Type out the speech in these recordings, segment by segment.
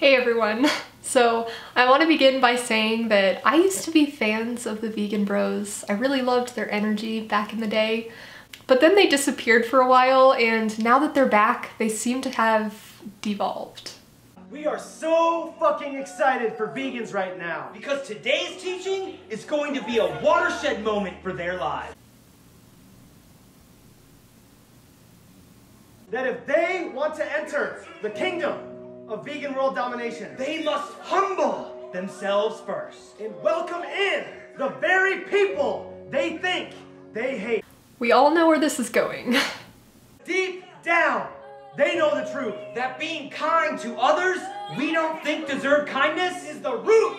Hey everyone! So I want to begin by saying that I used to be fans of the vegan bros. I really loved their energy back in the day, but then they disappeared for a while, and now that they're back, they seem to have devolved. We are so fucking excited for vegans right now. Because today's teaching is going to be a watershed moment for their lives. That if they want to enter the kingdom of vegan world domination, They must humble themselves first. and welcome in the very people they think they hate. We all know where this is going. Deep down, they know the truth. That being kind to others we don't think deserve kindness Is the root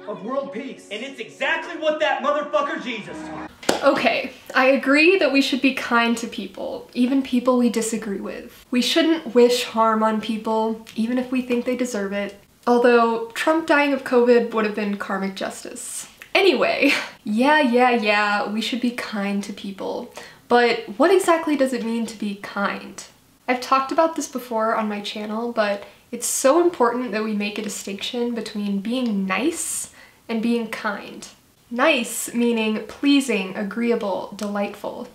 of world peace. and it's exactly what that motherfucker Jesus taught. Okay, I agree that we should be kind to people, even people we disagree with. We shouldn't wish harm on people, even if we think they deserve it. Although, Trump dying of COVID would have been karmic justice. Anyway, yeah, we should be kind to people. But what exactly does it mean to be kind? I've talked about this before on my channel, but it's so important that we make a distinction between being nice and being kind. Nice meaning pleasing, agreeable, delightful,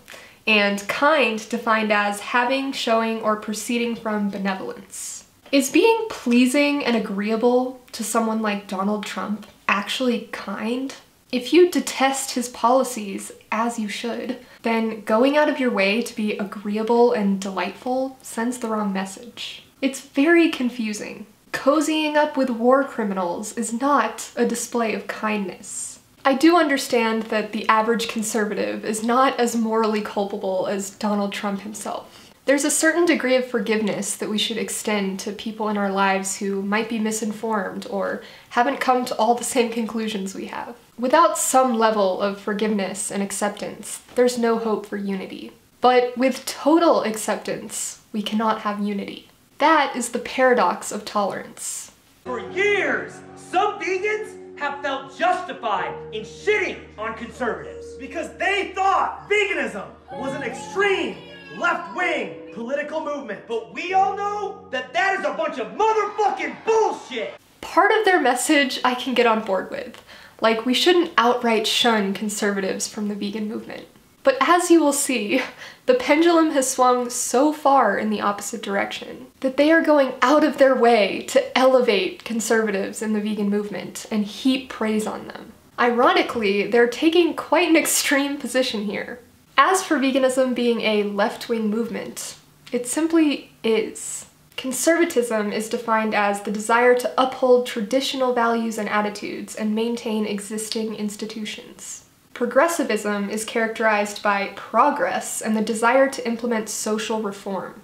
and kind defined as having, showing, or proceeding from benevolence. Is being pleasing and agreeable to someone like Donald Trump actually kind? If you detest his policies, as you should, then going out of your way to be agreeable and delightful sends the wrong message. It's very confusing. Cozying up with war criminals is not a display of kindness. I do understand that the average conservative is not as morally culpable as Donald Trump himself. There's a certain degree of forgiveness that we should extend to people in our lives who might be misinformed or haven't come to all the same conclusions we have. Without some level of forgiveness and acceptance, there's no hope for unity. But with total acceptance, we cannot have unity. That is the paradox of tolerance. For years, some vegans have felt justified in shitting on conservatives. Because they thought veganism was an extreme, left-wing political movement. But we all know that that is a bunch of motherfucking bullshit! Part of their message I can get on board with. Like, we shouldn't outright shun conservatives from the vegan movement. But as you will see, the pendulum has swung so far in the opposite direction that they are going out of their way to elevate conservatives in the vegan movement and heap praise on them. Ironically, they're taking quite an extreme position here. As for veganism being a left-wing movement, it simply is. Conservatism is defined as the desire to uphold traditional values and attitudes and maintain existing institutions. Progressivism is characterized by progress and the desire to implement social reform.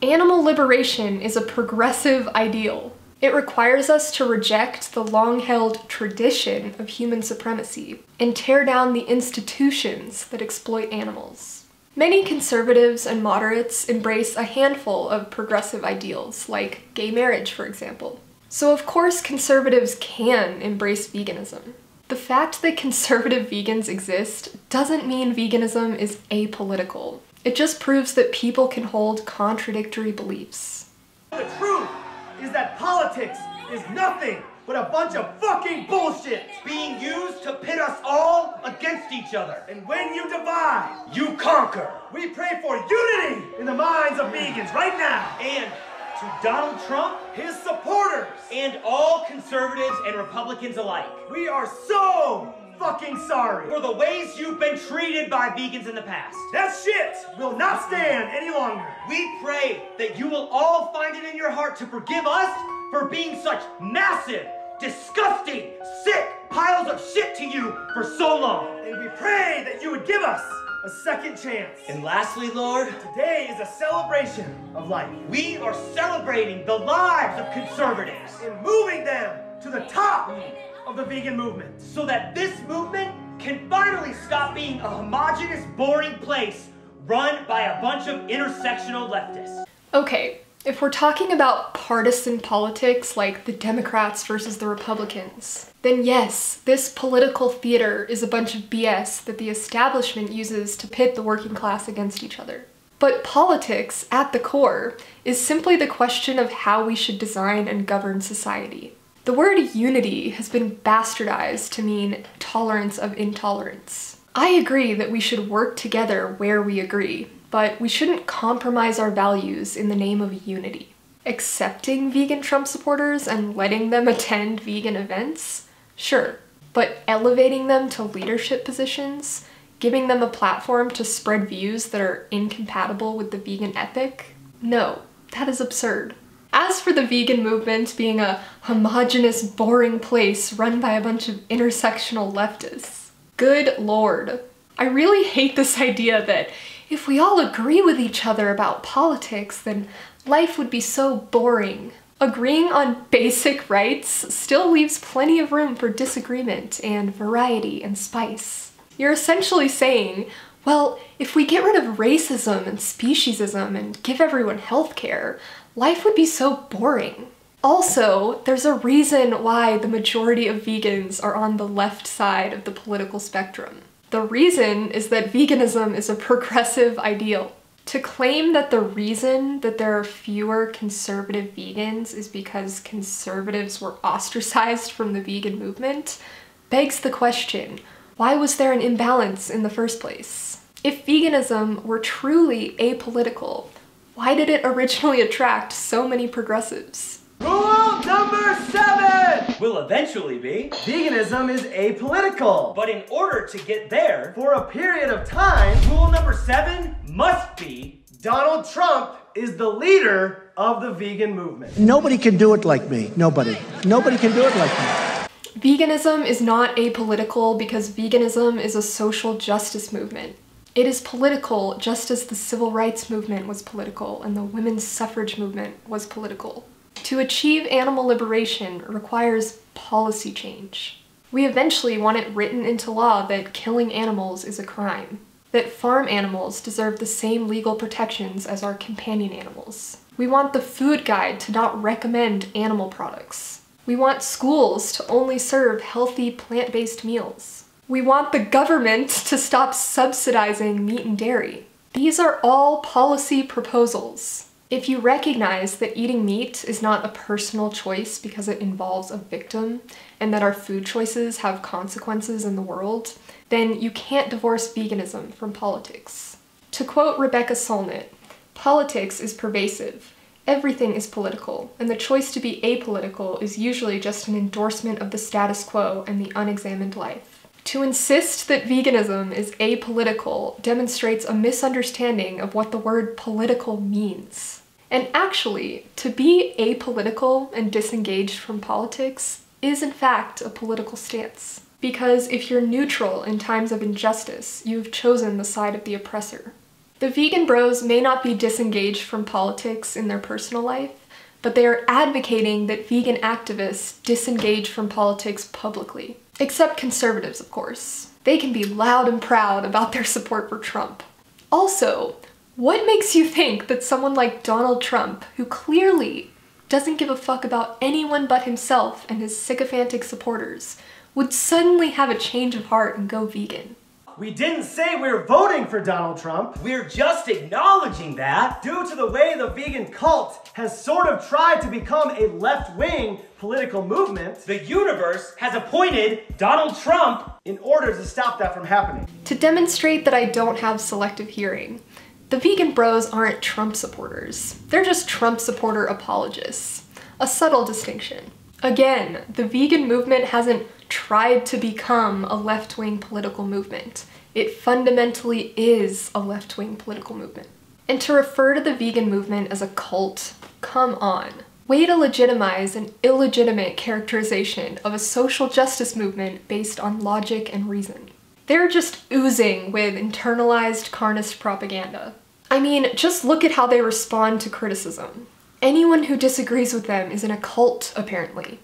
Animal liberation is a progressive ideal. It requires us to reject the long-held tradition of human supremacy and tear down the institutions that exploit animals. Many conservatives and moderates embrace a handful of progressive ideals, like gay marriage, for example. So of course conservatives can embrace veganism. The fact that conservative vegans exist doesn't mean veganism is apolitical. It just proves that people can hold contradictory beliefs. The truth is that politics is nothing but a bunch of fucking bullshit. Being used to pit us all against each other. And when you divide, You conquer! we pray for unity in the minds of vegans right now. And to Donald Trump His supporters, and all conservatives and Republicans alike, we are so fucking sorry. for the ways you've been treated by vegans in the past. That shit will not stand any longer. We pray that you will all find it in your heart to forgive us for being such massive, disgusting, sick piles of shit to you for so long. And we pray that you would give us a second chance. And lastly, Lord, Today is a celebration of life we are celebrating the lives of conservatives and moving them to the top of the vegan movement. so that this movement can finally stop being a homogenous, boring place run by a bunch of intersectional leftists. Okay, if we're talking about partisan politics like the Democrats versus the Republicans, then yes, this political theater is a bunch of BS that the establishment uses to pit the working class against each other. But politics, at the core, is simply the question of how we should design and govern society. The word unity has been bastardized to mean tolerance of intolerance. I agree that we should work together where we agree, but we shouldn't compromise our values in the name of unity. Accepting vegan Trump supporters and letting them attend vegan events? Sure. But elevating them to leadership positions? Giving them a platform to spread views that are incompatible with the vegan ethic? No, that is absurd. As for the vegan movement being a homogenous, boring place run by a bunch of intersectional leftists, good lord. I really hate this idea that if we all agree with each other about politics, then life would be so boring. Agreeing on basic rights still leaves plenty of room for disagreement and variety and spice. You're essentially saying, well, if we get rid of racism and speciesism and give everyone healthcare, life would be so boring. Also, there's a reason why the majority of vegans are on the left side of the political spectrum. The reason is that veganism is a progressive ideal. To claim that the reason that there are fewer conservative vegans is because conservatives were ostracized from the vegan movement begs the question, why was there an imbalance in the first place? If veganism were truly apolitical, why did it originally attract so many progressives? Rule number 7! Will eventually be. Veganism is apolitical. But in order to get there, For a period of time, rule number 7 must be. Donald Trump is the leader of the vegan movement. Nobody can do it like me. Nobody. Nobody can do it like me. Veganism is not apolitical because veganism is a social justice movement. It is political just as the civil rights movement was political and the women's suffrage movement was political. To achieve animal liberation requires policy change. We eventually want it written into law that killing animals is a crime, that farm animals deserve the same legal protections as our companion animals. We want the food guide to not recommend animal products. We want schools to only serve healthy plant-based meals. We want the government to stop subsidizing meat and dairy. These are all policy proposals. If you recognize that eating meat is not a personal choice because it involves a victim, and that our food choices have consequences in the world, then you can't divorce veganism from politics. To quote Rebecca Solnit, politics is pervasive. Everything is political, and the choice to be apolitical is usually just an endorsement of the status quo and the unexamined life. To insist that veganism is apolitical demonstrates a misunderstanding of what the word political means. And actually, to be apolitical and disengaged from politics is in fact a political stance. Because if you're neutral in times of injustice, you've chosen the side of the oppressor. The vegan bros may not be disengaged from politics in their personal life, but they are advocating that vegan activists disengage from politics publicly. Except conservatives, of course. They can be loud and proud about their support for Trump. Also, what makes you think that someone like Donald Trump, who clearly doesn't give a fuck about anyone but himself and his sycophantic supporters, would suddenly have a change of heart and go vegan? We didn't say we're voting for Donald Trump. We're just acknowledging that. Due to the way the vegan cult has sort of tried to become a left-wing political movement, The universe has appointed Donald Trump. in order to stop that from happening. To demonstrate that I don't have selective hearing, the vegan bros aren't Trump supporters. They're just Trump supporter apologists. A subtle distinction. Again, the vegan movement hasn't tried to become a left-wing political movement. It fundamentally is a left-wing political movement. And to refer to the vegan movement as a cult, come on. Way to legitimize an illegitimate characterization of a social justice movement based on logic and reason. They're just oozing with internalized carnist propaganda. I mean, just look at how they respond to criticism. Anyone who disagrees with them is in a cult, apparently.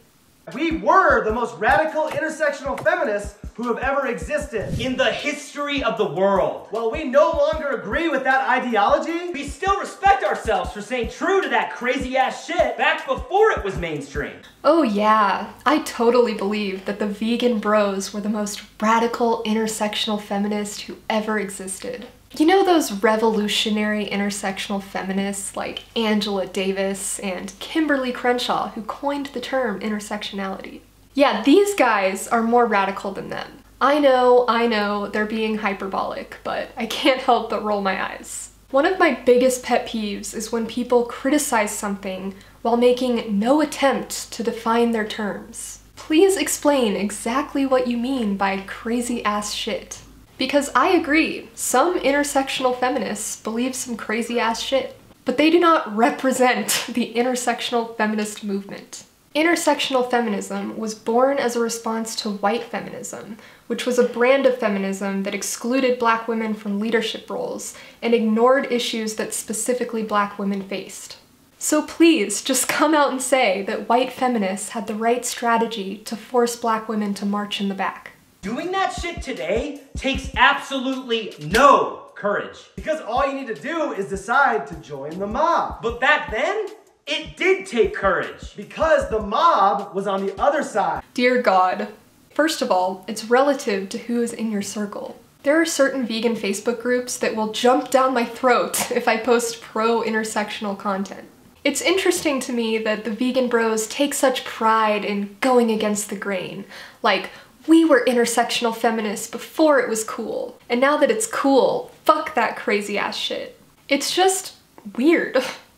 We were the most radical intersectional feminists who have ever existed. In the history of the world. While we no longer agree with that ideology, We still respect ourselves for staying true to that crazy ass shit back before it was mainstream. Oh yeah, I totally believe that the vegan bros were the most radical intersectional feminists who ever existed. You know those revolutionary intersectional feminists like Angela Davis and Kimberly Crenshaw who coined the term intersectionality? Yeah, these guys are more radical than them. I know, they're being hyperbolic, but I can't help but roll my eyes. One of my biggest pet peeves is when people criticize something while making no attempt to define their terms. Please explain exactly what you mean by crazy ass shit. Because I agree, some intersectional feminists believe some crazy ass shit, but they do not represent the intersectional feminist movement. Intersectional feminism was born as a response to white feminism, which was a brand of feminism that excluded black women from leadership roles and ignored issues that specifically black women faced. So please, just come out and say that white feminists had the right strategy to force black women to march in the back. Doing that shit today takes absolutely no courage. Because all you need to do is decide to join the mob. But back then, it did take courage. Because the mob was on the other side. Dear God. First of all, it's relative to who is in your circle. There are certain vegan Facebook groups that will jump down my throat if I post pro-intersectional content. It's interesting to me that the vegan bros take such pride in going against the grain. Like, we were intersectional feminists before it was cool, and now that it's cool, fuck that crazy ass shit. It's just weird.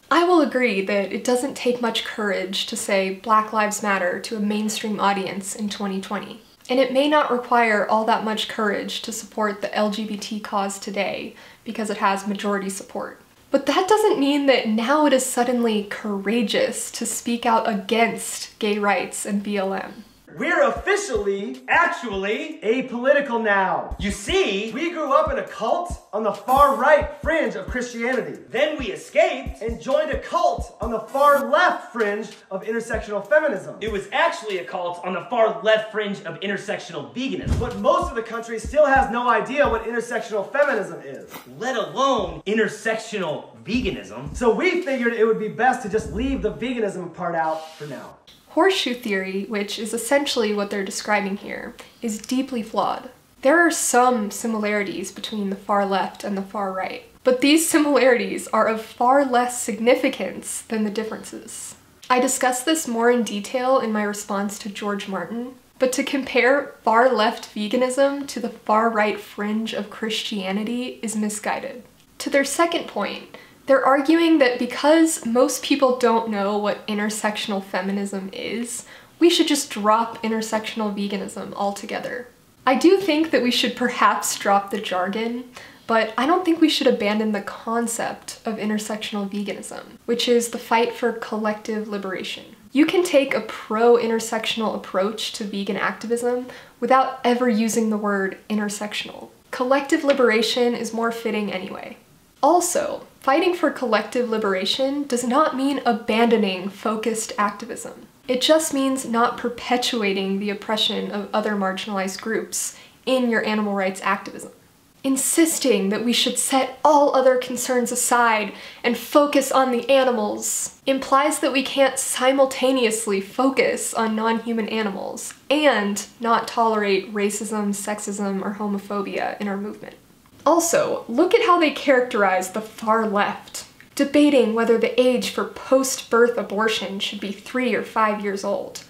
I will agree that it doesn't take much courage to say Black Lives Matter to a mainstream audience in 2020. And it may not require all that much courage to support the LGBT cause today because it has majority support. But that doesn't mean that now it is suddenly courageous to speak out against gay rights and BLM. We're officially, Actually, apolitical now. you see, We grew up in a cult on the far right fringe of Christianity then we escaped. and joined a cult on the far left fringe of intersectional feminism. It was actually a cult on the far left fringe of intersectional veganism, But most of the country still has no idea what intersectional feminism is. let alone intersectional veganism. So we figured it would be best to just leave the veganism part out for now. Horseshoe theory, which is essentially what they're describing here, is deeply flawed. There are some similarities between the far left and the far right, but these similarities are of far less significance than the differences. I discuss this more in detail in my response to George Martin, but to compare far left veganism to the far right fringe of Christianity is misguided. To their second point, they're arguing that because most people don't know what intersectional feminism is, we should just drop intersectional veganism altogether. I do think that we should perhaps drop the jargon, but I don't think we should abandon the concept of intersectional veganism, which is the fight for collective liberation. You can take a pro-intersectional approach to vegan activism without ever using the word intersectional. Collective liberation is more fitting anyway. Also, fighting for collective liberation does not mean abandoning focused activism. It just means not perpetuating the oppression of other marginalized groups in your animal rights activism. Insisting that we should set all other concerns aside and focus on the animals implies that we can't simultaneously focus on non-human animals and not tolerate racism, sexism, or homophobia in our movement. Also, look at how they characterize the far left, debating whether the age for post-birth abortion should be 3 or 5 years old.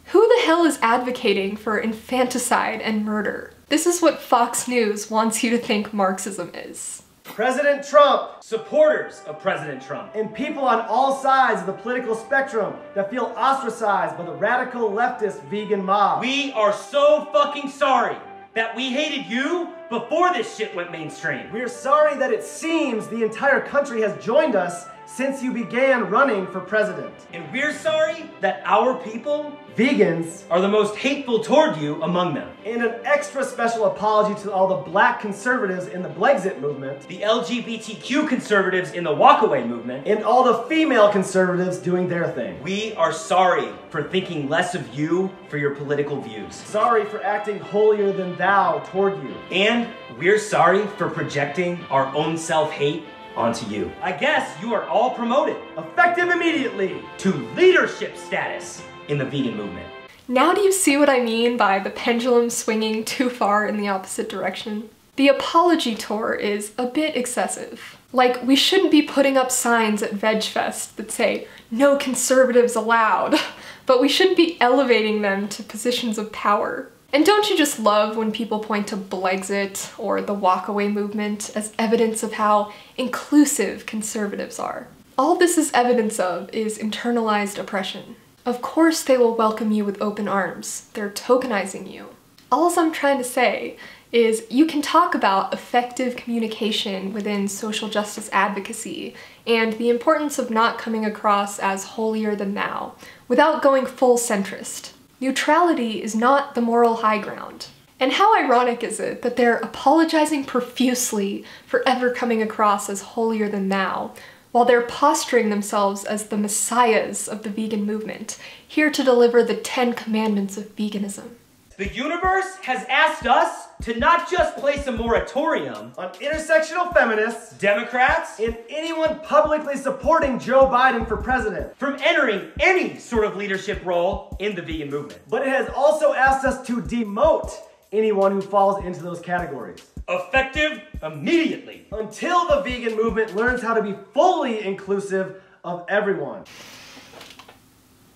Who the hell is advocating for infanticide and murder? This is what Fox News wants you to think Marxism is. President Trump Supporters of President Trump. and people on all sides of the political spectrum that feel ostracized by the radical leftist vegan mob. We are so fucking sorry that we hated you before this shit went mainstream. We're sorry that it seems the entire country has joined us since you began running for president. And we're sorry that our people Vegans, are the most hateful toward you among them. and an extra special apology to all the black conservatives in the Blexit movement, The LGBTQ conservatives in the walkaway movement. and all the female conservatives doing their thing. We are sorry for thinking less of you for your political views. Sorry for acting holier than thou toward you. And we're sorry for projecting our own self-hate onto you. I guess you are all promoted Effective immediately. to leadership status in the vegan movement. Now do you see what I mean by the pendulum swinging too far in the opposite direction? The apology tour is a bit excessive. Like, we shouldn't be putting up signs at VegFest that say, "No conservatives allowed," but we shouldn't be elevating them to positions of power. And don't you just love when people point to Blexit or the walkaway movement as evidence of how inclusive conservatives are? All this is evidence of is internalized oppression. Of course they will welcome you with open arms. They're tokenizing you. All I'm trying to say is you can talk about effective communication within social justice advocacy and the importance of not coming across as holier than thou without going full centrist. Neutrality is not the moral high ground. And how ironic is it that they're apologizing profusely for ever coming across as holier than thou, while they're posturing themselves as the messiahs of the vegan movement, here to deliver the 10 commandments of veganism. The universe has asked us to not just place a moratorium On intersectional feminists, Democrats and anyone publicly supporting Joe Biden for president. from entering any sort of leadership role in the vegan movement. But it has also asked us to demote anyone who falls into those categories. Effective immediately. Until the vegan movement learns how to be fully inclusive of everyone.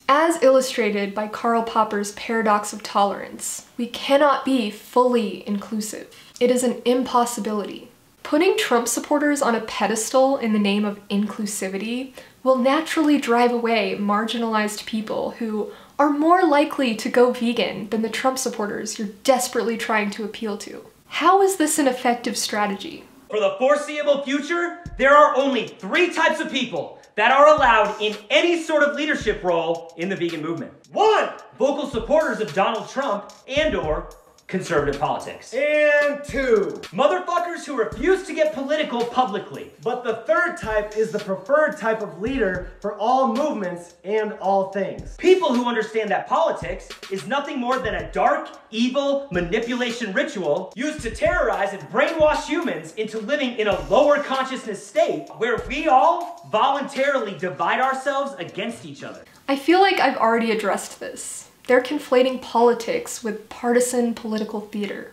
As illustrated by Karl Popper's paradox of tolerance, we cannot be fully inclusive. It is an impossibility. Putting Trump supporters on a pedestal in the name of inclusivity will naturally drive away marginalized people who are more likely to go vegan than the Trump supporters you're desperately trying to appeal to. How is this an effective strategy? For the foreseeable future, there are only 3 types of people that are allowed in any sort of leadership role in the vegan movement. 1, vocal supporters of Donald Trump and/or conservative politics. And 2. Motherfuckers who refuse to get political publicly. But the third type is the preferred type of leader for all movements and all things. People who understand that politics is nothing more than a dark, evil manipulation ritual used to terrorize and brainwash humans into living in a lower consciousness state where we all voluntarily divide ourselves against each other. I feel like I've already addressed this. They're conflating politics with partisan political theater.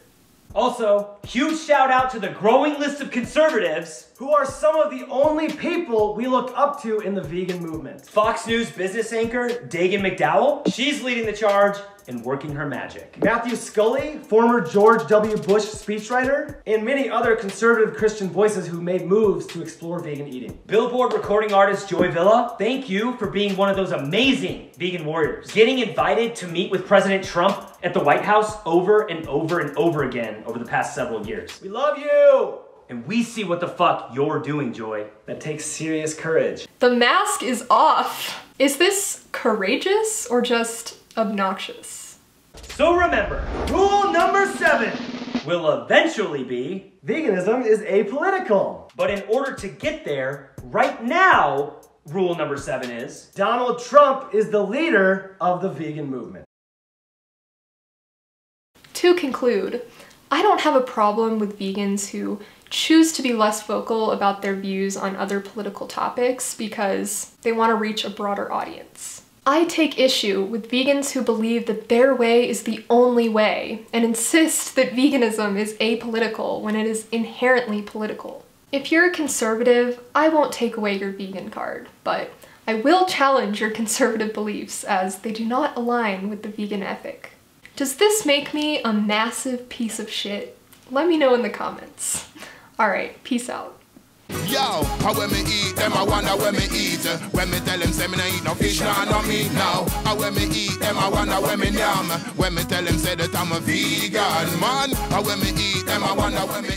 Also, huge shout out to the growing list of conservatives Who are some of the only people we look up to in the vegan movement. Fox News business anchor Dagan McDowell, she's leading the charge and working her magic. Matthew Scully, former George W. Bush speechwriter, and many other conservative Christian voices who made moves to explore vegan eating. Billboard recording artist Joy Villa, thank you for being one of those amazing vegan warriors. Getting invited to meet with President Trump at the White House over and over and over again over the past several years. We love you! And we see what the fuck you're doing, Joy. That takes serious courage. The mask is off. Is this courageous or just obnoxious? So remember, rule number 7 will eventually be Veganism is apolitical. but in order to get there, right now, rule number 7 is Donald Trump is the leader of the vegan movement. To conclude, I don't have a problem with vegans who choose to be less vocal about their views on other political topics because they want to reach a broader audience. I take issue with vegans who believe that their way is the only way and insist that veganism is apolitical when it is inherently political. If you're a conservative, I won't take away your vegan card, but I will challenge your conservative beliefs as they do not align with the vegan ethic. Does this make me a massive piece of shit? Let me know in the comments. Alright, peace out. Yo, how when me eat them, I wonder when me eat. When me tell them say me no eat no fish, no meat now. How when me eat them, I wonder when me yam. When me tell them say that I'm a vegan man. How when me eat them, I wonder when me